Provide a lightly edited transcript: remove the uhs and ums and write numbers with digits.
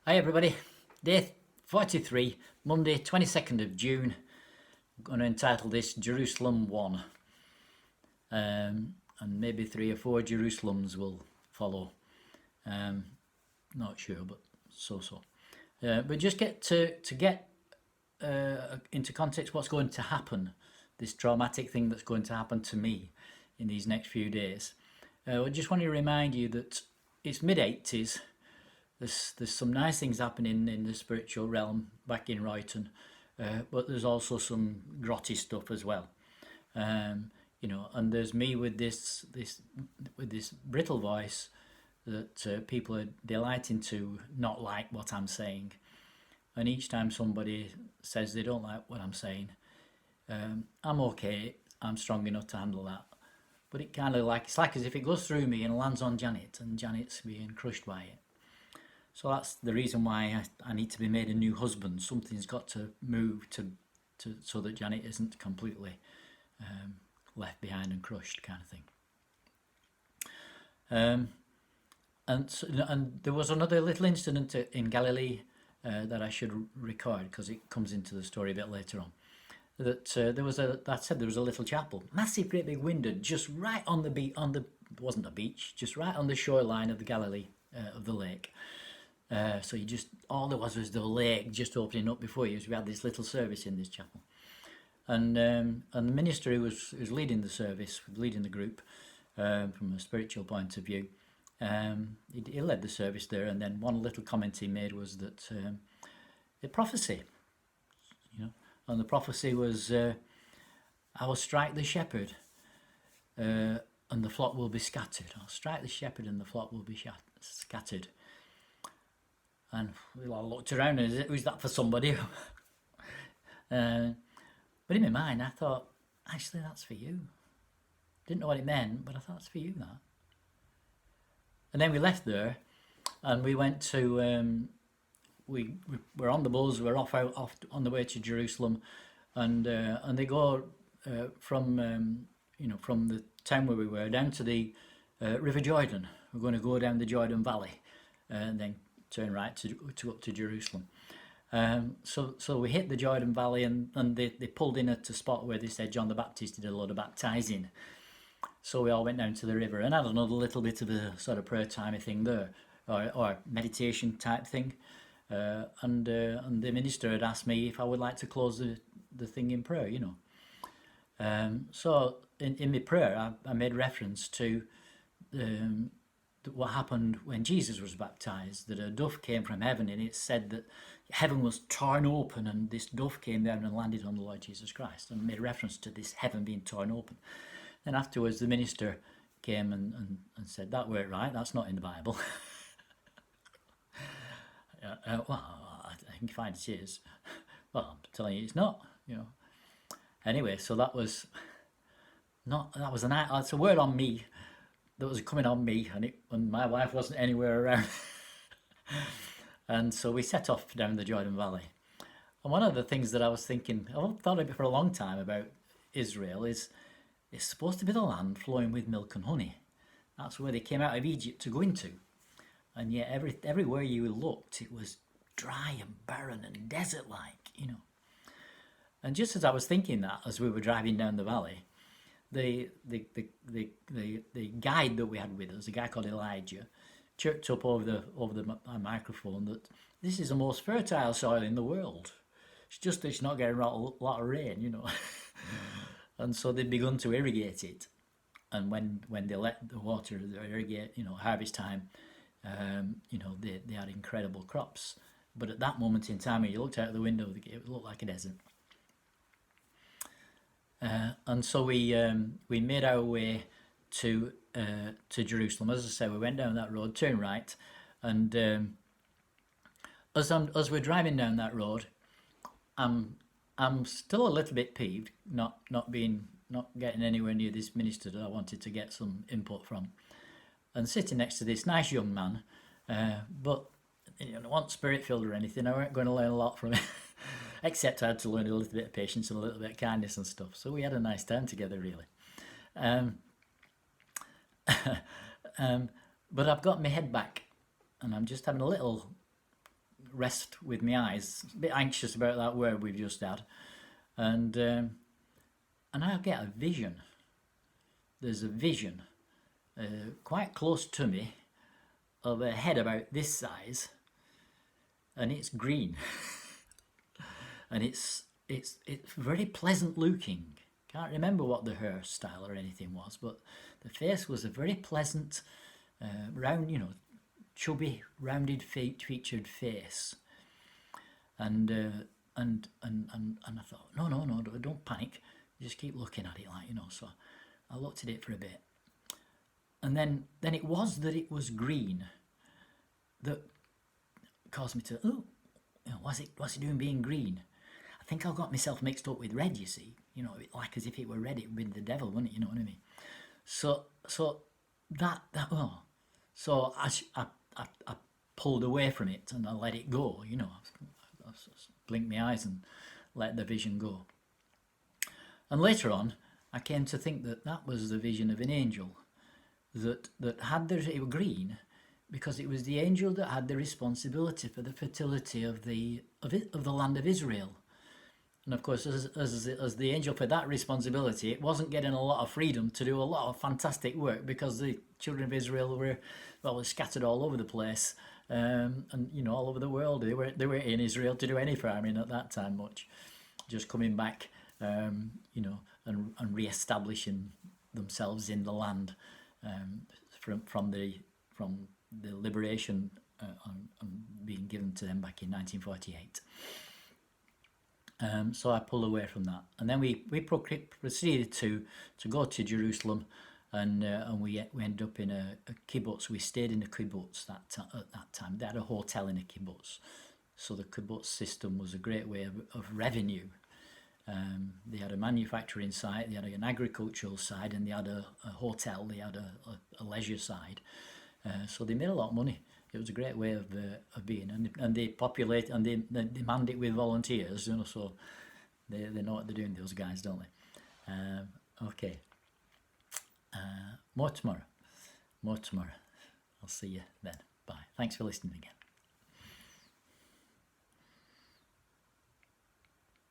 Hi everybody, day 43, Monday 22nd of June. I'm going to entitle this Jerusalem 1, and maybe 3 or 4 Jerusalems will follow. Not sure, but so. But just get to get into context what's going to happen, this traumatic thing that's going to happen to me in these next few days. I just want to remind you that it's mid-80s. There's some nice things happening in the spiritual realm back in Royton, but there's also some grotty stuff as well. And there's me with this brittle voice that people are delighting to not like what I'm saying. And each time somebody says they don't like what I'm saying, I'm okay. I'm strong enough to handle that. But it's like as if it goes through me and lands on Janet, and Janet's being crushed by it. So that's the reason why I need to be made a new husband. Something's got to move to so that Janet isn't completely left behind and crushed, kind of thing. And there was another little incident in Galilee that I should record because it comes into the story a bit later on. There was a little chapel, massive, great big window, just right on the beach. It wasn't a beach, just right on the shoreline of the Galilee of the lake. So all there was the lake just opening up before you. So we had this little service in this chapel, and the minister who was leading the service, leading the group from a spiritual point of view, he led the service there. And then one little comment he made was that a prophecy, and the prophecy was, "I will strike the shepherd, and the flock will be scattered. I'll strike the shepherd, and the flock will be scattered." And we all looked around and said, "Who's that for somebody?" But in my mind, I thought, actually, that's for you. Didn't know what it meant, but I thought it's for you, that. And then we left there, and we went to. We were on the bus. We're off on the way to Jerusalem, and they go from from the town where we were down to the River Jordan. We're going to go down the Jordan Valley, and then turn right to up to Jerusalem. So we hit the Jordan Valley, and they pulled in at a spot where they said John the Baptist did a lot of baptizing. So we all went down to the river and had another little bit of a sort of prayer timey thing there, or meditation type thing. And the minister had asked me if I would like to close the thing in prayer, So in my prayer, I made reference to what happened when Jesus was baptized, that a dove came from heaven, and it said that heaven was torn open and this dove came down and landed on the Lord Jesus Christ, and made reference to this heaven being torn open. Then afterwards the minister came and said, "That weren't right, that's not in the Bible." Well, I can find it is. Well, I'm telling you it's not, Anyway, so that was that's a word on me that was coming on me, and my wife wasn't anywhere around. And so we set off down the Jordan Valley. And one of the things that I was thinking, I've thought of it for a long time about Israel, is it's supposed to be the land flowing with milk and honey. That's where they came out of Egypt to go into. And yet everywhere you looked, it was dry and barren and desert-like, And just as I was thinking that, as we were driving down the valley, the guide that we had with us, a guy called Elijah, chirped up over the microphone that this is the most fertile soil in the world. It's just that it's not getting a lot of rain, And so they'd begun to irrigate it, and when they let the water irrigate, harvest time, they had incredible crops. But at that moment in time, when you looked out the window, it looked like a desert. And so we made our way to Jerusalem. As I say, we went down that road, turned right, and as we're driving down that road, I'm still a little bit peeved, not getting anywhere near this minister that I wanted to get some input from, and sitting next to this nice young man, but not spirit filled or anything. I weren't going to learn a lot from it. Except I had to learn a little bit of patience and a little bit of kindness and stuff. So we had a nice time together, really. But I've got my head back, and I'm just having a little rest with my eyes. A bit anxious about that word we've just had, and I get a vision. There's a vision quite close to me of a head about this size, and it's green, and it's very pleasant looking. Can't remember what the hairstyle or anything was, but the face was a very pleasant, round, chubby, rounded, featured face. And I thought, no, don't panic. Just keep looking at it, So I looked at it for a bit, and then it was that it was green that caused me to, what's it doing being green? I think I got myself mixed up with red. You see, like as if it were red, it would be the devil, wouldn't it? You know what I mean? So I pulled away from it and I let it go. I blinked my eyes and let the vision go. And later on, I came to think that was the vision of an angel that had it were green because it was the angel that had the responsibility for the fertility of the land of Israel. And of course, as the angel for that responsibility, it wasn't getting a lot of freedom to do a lot of fantastic work because the children of Israel were scattered all over the place, and all over the world. They weren't in Israel to do any farming at that time much, just coming back, and re-establishing themselves in the land, from the liberation being given to them back in 1948. So I pulled away from that, and then we proceeded to go to Jerusalem, and we ended up in a kibbutz. We stayed in a kibbutz at that time. They had a hotel in a kibbutz, so the kibbutz system was a great way of revenue. They had a manufacturing side, they had an agricultural side, and they had a hotel. They had a leisure side, so they made a lot of money. It was a great way of being, and they populate and they demand it with volunteers, so they know what they're doing, those guys, don't they? Okay. More tomorrow. I'll see you then. Bye. Thanks for listening again.